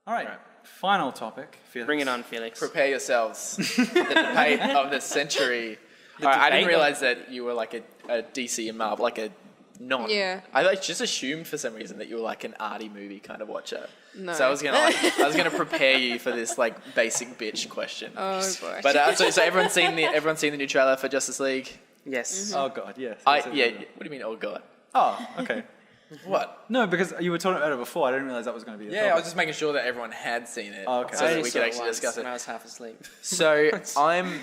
All right. Final topic. Felix. Bring it on, Felix. Prepare yourselves. The debate of the century. I didn't realize that you were like a DC and Marvel, like a non. Yeah. I like just assumed for some reason that you were like an arty movie kind of watcher. No. So I was gonna prepare you for this like basic bitch question. Oh boy. But so everyone's seen the new trailer for Justice League. Yes. Oh God, yes. What do you mean? Oh God. Oh, okay. What? No, because you were talking about it before. I didn't realize that was going to be. Yeah, I was just making sure that everyone had seen it. Oh, okay. So that we could actually discuss it. When I was half asleep. So I'm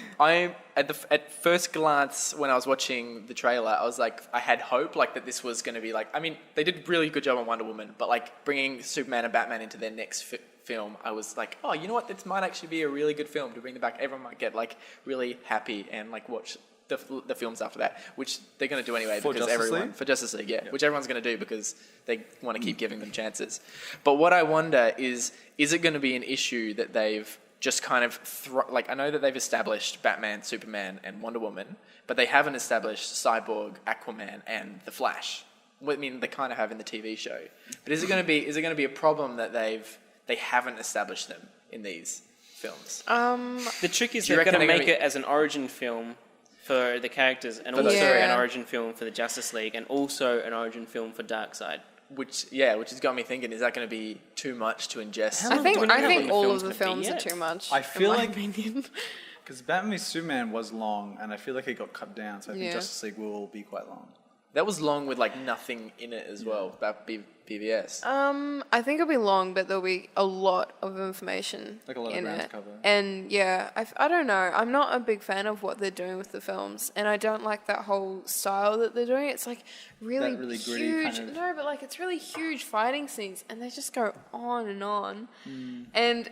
at first glance when I was watching the trailer, I was like, I had hope like that this was going to be like. I mean, they did a really good job on Wonder Woman, but like bringing Superman and Batman into their next film, I was like, oh, you know what? This might actually be a really good film to bring them back. Everyone might get like really happy and like watch the films after that, which they're going to do anyway For because Justice everyone League? for Justice League, yeah, which everyone's going to do because they want to keep giving them chances. But what I wonder is it going to be an issue that they've just kind of like I know that they've established Batman, Superman, and Wonder Woman, but they haven't established Cyborg, Aquaman, and the Flash. I mean, they kind of have in the TV show. But is it going to be a problem that they haven't established them in these films? The trick is Do you they're going to reckon they're make gonna it as an origin film for the characters, and For also the story. an origin film for the Justice League, and also an origin film for Darkseid. Which has got me thinking: is that going to be too much to ingest? I think do we know when the all film's of the gonna be films are yet? too much. I feel in my like- opinion. Because Batman v Superman was long, and I feel like it got cut down. So I think Yeah. Justice League will be quite long. That was long with like nothing in it as well. About BVS. I think it'll be long, but there'll be a lot of information Like a lot of in ground to it. cover. And yeah, I don't know. I'm not a big fan of what they're doing with the films, and I don't like that whole style that they're doing. It's like really, That really gritty huge. kind of- No, but like it's really huge fighting scenes, and they just go on and on. Hmm. And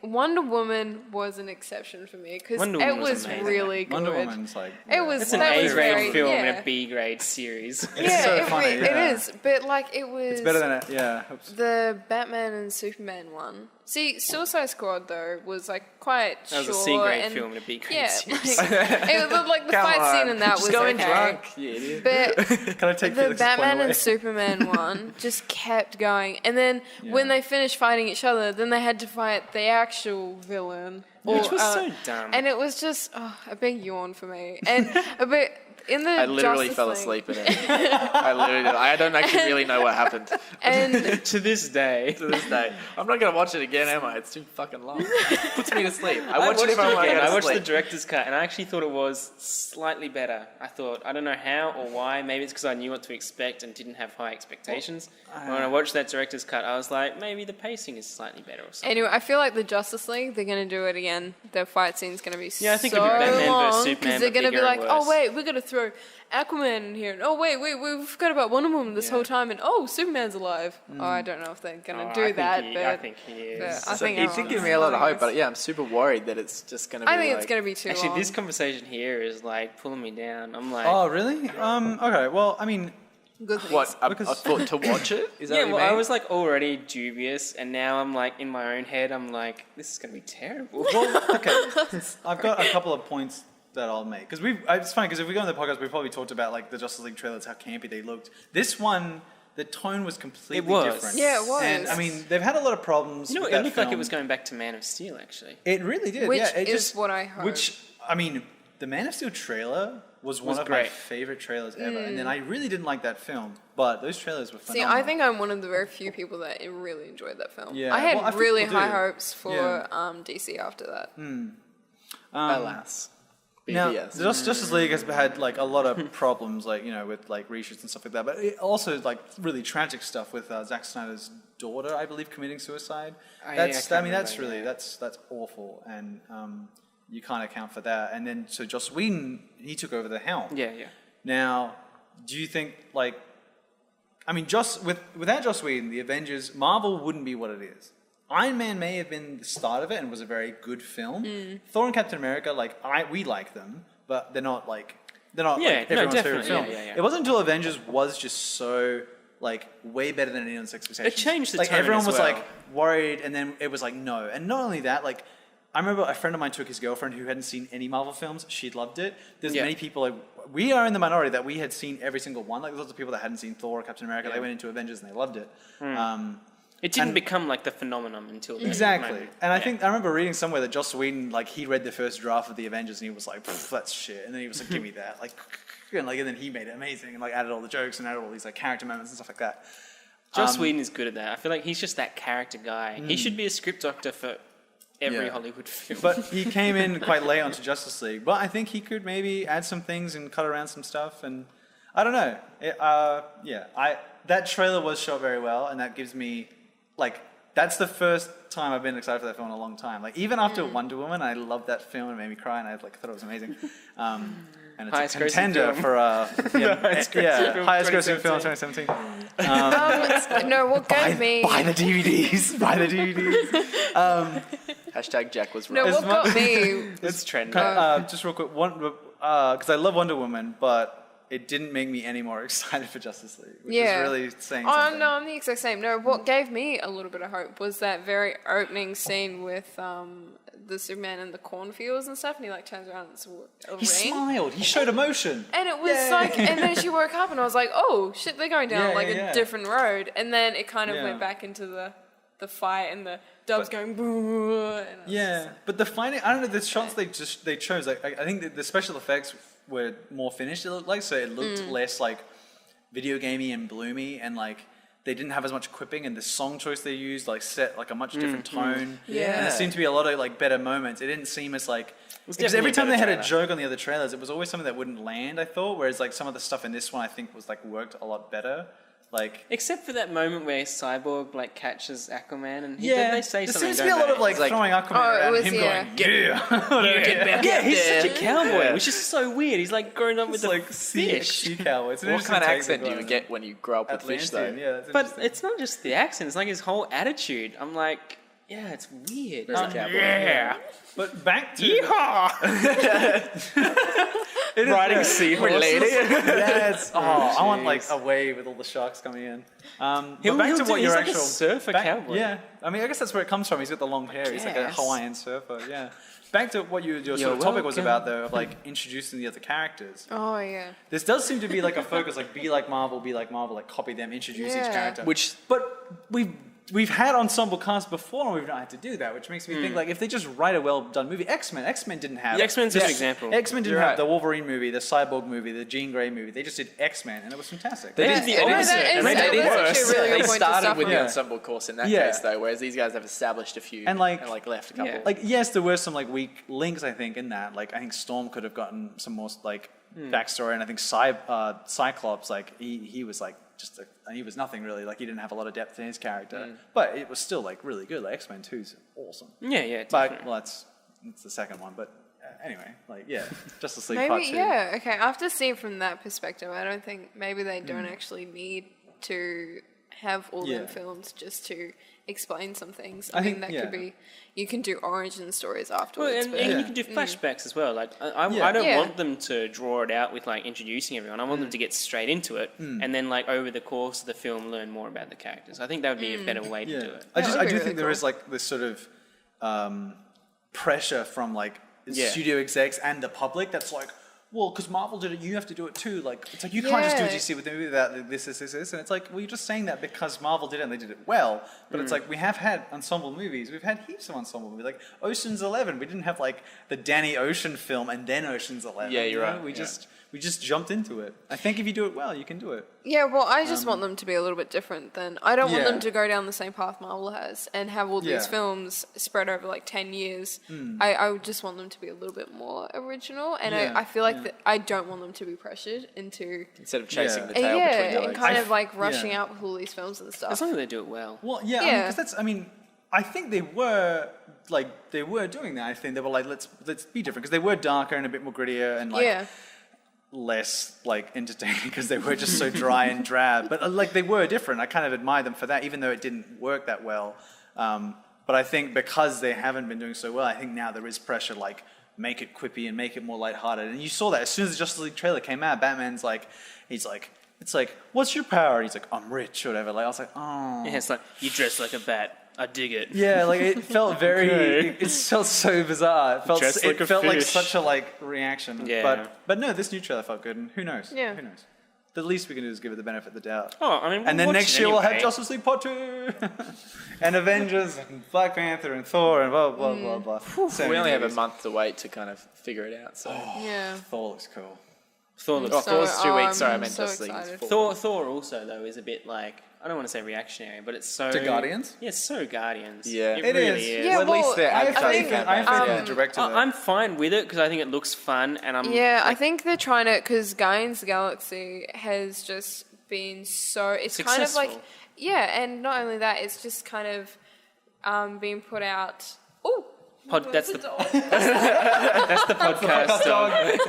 Wonder Woman was an exception for me because Wonder it Woman was was amazing. really good. Wonder Woman's like. It was. It's an that was A-grade very, film yeah. in a B-grade series. Yeah, so it, funny, it yeah. is. But like it was. It's better than it. Yeah. Oops. The Batman and Superman one. See, Suicide Squad though was like quite That was short a C-grade and film in a B-grade yeah, series. like, it was like the Come fight on, scene in that just was going okay. drunk, you idiot. But Can I take the Felix's Batman point away? and Superman one just kept going, and then when they finished fighting each other, then they had to fight the actual villain, Which was so dumb. and it was just a big yawn for me. And but in the I literally Justice fell League- asleep in it. I literally did. I don't actually really know what happened and To this day. to this day. I'm not gonna watch it again, am I? It's too fucking long. It puts me to sleep. I watch watched it if I'm again. I watched the sleep. director's cut, and I actually thought it was slightly better. I don't know how or why. Maybe it's because I knew what to expect and didn't have high expectations. When I watched that director's cut, I was like, maybe the pacing is slightly better or something. Anyway, I feel like the Justice League, they're going to do it again. The fight scene's going to be Yeah, I think so it'll be Batman long versus Superman, they're but going to be bigger like, and oh worse. wait, we're going to throw Aquaman in here. Oh wait, we forgot about Wonder Woman this whole time, and oh, Superman's alive. Oh, I don't know if they're going to do that, but I think he is. but I So think it did everyone give is me a lot of loving hope, this. but yeah, I'm super worried that it's just gonna be. I think like, it's going to be too Actually, long. this conversation here is like pulling me down. I'm like, Oh, really? Okay. Well, I mean, Good things. What? I Because- thought to watch it? Is that yeah, what you well, I mean? was like already dubious, and now I'm like in my own head, I'm like, this is gonna be terrible. well, okay. I've got a couple of points that I'll make because it's funny because if we go on the podcast, we probably talked about like the Justice League trailers, how campy they looked. This one, the tone was completely It was. different. Yeah, it was. And I mean, they've had a lot of problems. You know, with it that looked like it film. was going back to Man of Steel, actually. It really did. Which yeah, it is just, what I hope. Which I mean, the Man of Steel trailer was one Was of my great. favorite trailers ever, and then I really didn't like that film, but those trailers were See, phenomenal. I think I'm one of the very few people that really enjoyed that film. Yeah, I had well, I think really people high do. hopes for Yeah. DC after that. Alas. Now, BBS. the Justice League has had like a lot of problems, like with like reshoots and stuff like that. But it also like really tragic stuff with Zack Snyder's daughter, I believe, committing suicide. That's that's awful, and you can't account for that. And then so Joss Whedon, he took over the helm. Yeah. Now, do you think like, I mean, without Joss Whedon, the Avengers, Marvel wouldn't be what it is. Iron Man may have been the start of it and was a very good film. Thor and Captain America, we like them, but they're not like Yeah, like no, everyone's definitely, favorite film. yeah. It wasn't until Avengers was just so like way better than anyone's expectations. It changed the like tone everyone as was well. like worried, and then it was like no. And not only that, like I remember a friend of mine took his girlfriend who hadn't seen any Marvel films. She loved it. There's Yeah. many people like we are in the minority that we had seen every single one. Like there's lots of people that hadn't seen Thor or Captain America. They went into Avengers and they loved it. It didn't become like the phenomenon until then. Exactly. And I think I remember reading somewhere that Joss Whedon, like, he read the first draft of the Avengers and he was like, that's shit. And then he was like, give me that. And then he made it amazing and like added all the jokes and added all these like character moments and stuff like that. Joss Whedon is good at that. I feel like he's just that character guy. He should be a script doctor for every Hollywood film. But he came in quite late onto Justice League. But I think he could maybe add some things and cut around some stuff. And I don't know. That trailer was shot very well, and that gives me, like, that's the first time I've been excited for that film in a long time. Like, even after Wonder Woman, I loved that film and it made me cry, and I thought it was amazing. And it's Highest a contender grossing for highest grossing film 2017. No, what got me? Buy the DVDs. Buy the DVDs. Hashtag Jack was No, right. what got me? It's trendy. Just real quick, because I love Wonder Woman, but it didn't make me any more excited for Justice League, which is really saying something. Oh, no, I'm the exact same. No, what gave me a little bit of hope was that very opening scene with the Superman in the cornfields and stuff, and he like turns around and it's a ring. He smiled. He showed emotion. And it was like, and then she woke up and I was like, oh, shit, they're going down a different road. And then it kind of went back into the fight and the doves going boo. And but the fighting, I don't know, the shots they chose, like, I think the special effects were more finished, it looked like, so it looked less like video gamey and bloomy, and like they didn't have as much quipping, and the song choice they used like set like a much different tone. And there seemed to be a lot of like better moments. It didn't seem as like, because every time they had a joke on the other trailers, it was always something that wouldn't land, I thought, whereas like some of the stuff in this one I think was like worked a lot better. Like, except for that moment where Cyborg like catches Aquaman, and they say there something. seems to be a lot of like throwing Aquaman around, was, him going, Get back he's such a cowboy, which is so weird. He's like growing up with the like fish. sea cowboy. It's an What kind of interesting take accent do on you it. get when you grow up with fish, though? Atlantean, that's But interesting. it's not just the accent; it's like his whole attitude. I'm like, yeah, it's weird. Very cowboy. Yeah, But back to riding seahorses. yes. Oh, I want like a wave with all the sharks coming in. But back to what he's your like actual a surfer cowboy. Yeah, I mean, I guess that's where it comes from. He's got the long hair. He's like a Yes. Hawaiian surfer. Yeah. Back to what your sort of topic was about, though, of like introducing the other characters. Oh, yeah. This does seem to be like a focus, like be like Marvel, like copy them, introduce each character. But we've had ensemble casts before, and we've not had to do that, which makes me think like if they just write a well done movie, X-Men didn't have. The X-Men's a good example. X-Men didn't You're have right. the Wolverine movie, the Cyborg movie, the Jean Grey movie. They just did X-Men, and it was fantastic. They did the they opposite, did- and they they did did worse. actually a really They good point to started start with from. the ensemble course in that Yeah. case, though, whereas these guys have established a few And, like- left a couple. Yeah. Like, yes, there were some like weak links, I think, in that. Like, I think Storm could have gotten some more like backstory, and I think Cyclops, like he was like he was nothing really. Like, he didn't have a lot of depth in his character, but it was still like really good. Like, X-Men 2 is awesome. Yeah, But definitely. well, it's the second one. But anyway, like Justice League Part Maybe, 2. yeah. Okay, after seeing from that perspective, I don't think maybe they don't actually need to have all them films just to explain some things. I mean, think- that could be, you can do origin stories afterwards. Well, and but you can do flashbacks as well. Like, I don't want them to draw it out with like introducing everyone. I want them to get straight into it, and then like over the course of the film, learn more about the characters. I think that would be a better way to do it. I That would do be really think there cool. is like this sort of pressure from like studio execs and the public that's like, well, because Marvel did it, you have to do it too. Like, it's like you can't just do Yeah. DC with the movie without this, and it's like, well, you're just saying that because Marvel did it and they did it well. But it's like we have had ensemble movies. We've had heaps of ensemble movies, like Ocean's 11. We didn't have like the Danny Ocean film and then Ocean's 11. Yeah, you're you know? right, We just jumped into it. I think if you do it well, you can do it. Yeah, well, I just want them to be a little bit different then. I don't want Yeah. them to go down the same path Marvel has and have all these Yeah. films spread over like 10 years. I would just want them to be a little bit more original, and Yeah, I feel like that I don't want them to be pressured into Instead of chasing Yeah. the tail between and the legs. kind of I- like rushing yeah. out with all these films and As stuff. long as they do it well. Well, Yeah. because that's. I mean, I think they were doing that. I think they were like, let's be different, because they were darker and a bit more grittier and like Yeah. less like entertaining, because they were just so dry and drab. But like they were different. I kind of admire them for that, even though it didn't work that well. But I think because they haven't been doing so well, I think now there is pressure, like make it quippy and make it more lighthearted. And you saw that as soon as the Justice League trailer came out. Batman's like, it's like, what's your power? And he's like, I'm rich or whatever. Like, I was like, oh. Yeah, it's like you dress like a bat. I dig it. Yeah, like it felt very. Okay. It felt so bizarre. It felt. Dressed like a like fish. such a like reaction. Yeah. But no, this new trailer felt good, and who knows? Yeah. Who knows? the least we can do is give it the benefit of the doubt. Oh, I mean, and then next year we'll have Justice League Part 2, and Avengers, and Black Panther, and Thor, and blah blah blah blah. We only have a month to wait to kind of figure it out. So Thor looks cool. Thor's 2 weeks. Sorry, I meant Justice League. Thor also though is a bit like, I don't want to say reactionary, but it's so... To Guardians? Yeah, so Guardians. Yeah. It really is. Yeah, Well, at least they're I have advertising faith campaigns. in the director. I'm fine with it because I think it looks fun, and I'm... Yeah, I think they're trying to, because Guardians of the Galaxy has just been so... It's Successful. kind of like... Yeah, and not only that, it's just kind of being put out... Oh! That's the podcast dog.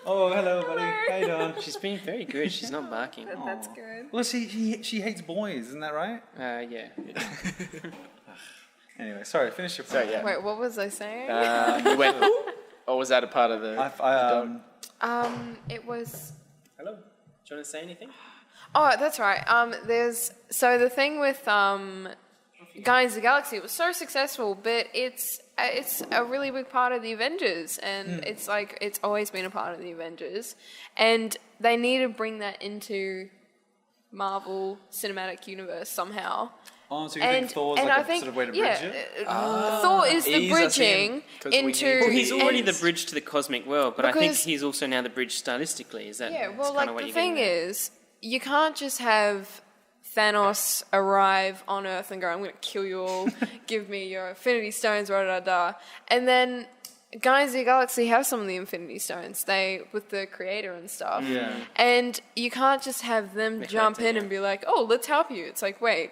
Oh, hello, buddy. How you doing? She's been very good. She's not barking. That's good. Well, she hates boys, isn't that right? Yeah. Anyway, sorry. Finish your So point. yeah. Wait, what was I saying? You went. Or was that a part of the? It was... Hello. Do you want to say anything? Oh, that's right. So the thing with Guardians of the Galaxy, it was so successful, but it's a really big part of the Avengers, and it's like it's always been a part of the Avengers, and they need to bring that into Marvel Cinematic Universe somehow. Oh, so you think Thor's like a sort of way to bridge it? Thor is the bridging into... Well, he's already and- the bridge to the cosmic world, but I think Because- he's also now the bridge stylistically. Is that? Yeah, that's well, kind like of what the you're thing getting at? is, you can't just have Thanos arrive on Earth and go, I'm going to kill you all, give me your Infinity Stones, da. And then Guardians of the Galaxy have some of the Infinity Stones, with the creator and stuff. Yeah. And you can't just have them jump in and be like, oh, let's help you. It's like, wait,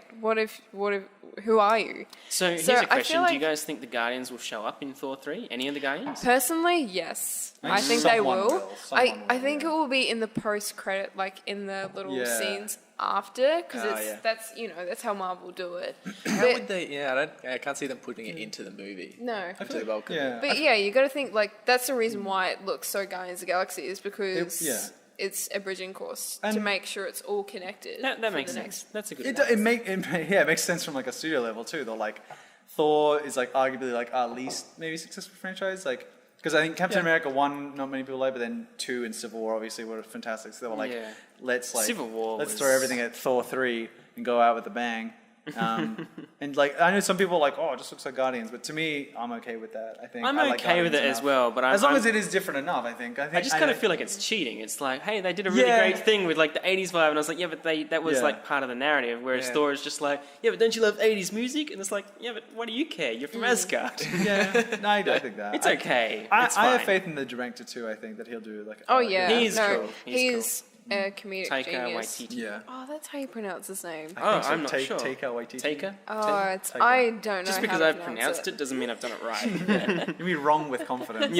who are you? So here's So a I question: feel do you like- guys think the Guardians will show up in Thor 3? Any of the Guardians? Personally, yes. I think I think they someone will. will. Someone I will, think yeah. it will be in the post-credit, like in the little Yeah. scenes after, because yeah. that's that's how Marvel do it. How But- would they? Yeah, I can't see them putting it into the movie. No. Too welcome. Yeah. But yeah, you got to think like that's the reason why it looks so Guardians of the Galaxy is because it's a bridging course to And- make sure it's all connected. That for makes the sense. That's a good. It makes sense from like a studio level too. Though like Thor is like arguably like our least maybe successful franchise. Like because I think Captain America 1 not many people like, but then 2 and Civil War obviously were fantastic. So they were like, Yeah. let's Civil War let's was- throw everything at Thor 3 and go out with a bang. And like I know some people are like, oh, it just looks like Guardians, but to me, I'm okay with that. I think I'm I like okay with it Guardians as enough. well, but as long as it is different enough, I I just kind of feel like it's cheating. It's like, hey, they did a really Yeah. great thing with like the 80s vibe, and I was like, yeah, but that was Yeah. like part of the narrative. Whereas Yeah. Thor is just like, yeah, but don't you love 80s music? And it's like, yeah, but what do you care? You're from Asgard. yeah, no, I think that It's okay. I It's have fine. faith in the director too. I think that he'll do like. Oh yeah, He's no, cool. he's a comedic Taika genius. Waititi. Yeah. Oh, that's how you pronounce his name. Oh, I'm not sure. Taika Waititi. Taker? Oh, it's Taika. I don't know. Just how because to I've pronounce pronounced it doesn't mean I've done it right. You'd be wrong with confidence on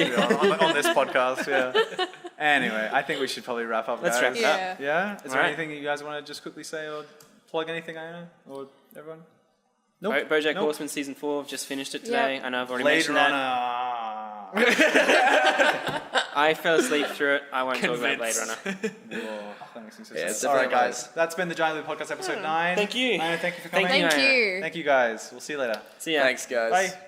this podcast. Yeah. Anyway, I think we should probably wrap up. Let's guys. wrap it up. Yeah. Is there Alright. anything you guys want to just quickly say or plug anything, Iona or everyone? Nope. BoJack Nope. Horseman season 4. I've just finished it today. Yep. I know I've already Blade mentioned that. Runner. I fell asleep through it. I won't talk about Blade Runner. Whoa, that makes me so Yeah, sad. it's All right, definitely guys. That's been the Giant Loop Podcast episode 9. Thank you. Iona, thank you for coming. Thank Thank Iona. you. Thank you, guys. We'll see you later. See ya. Thanks, guys. Bye.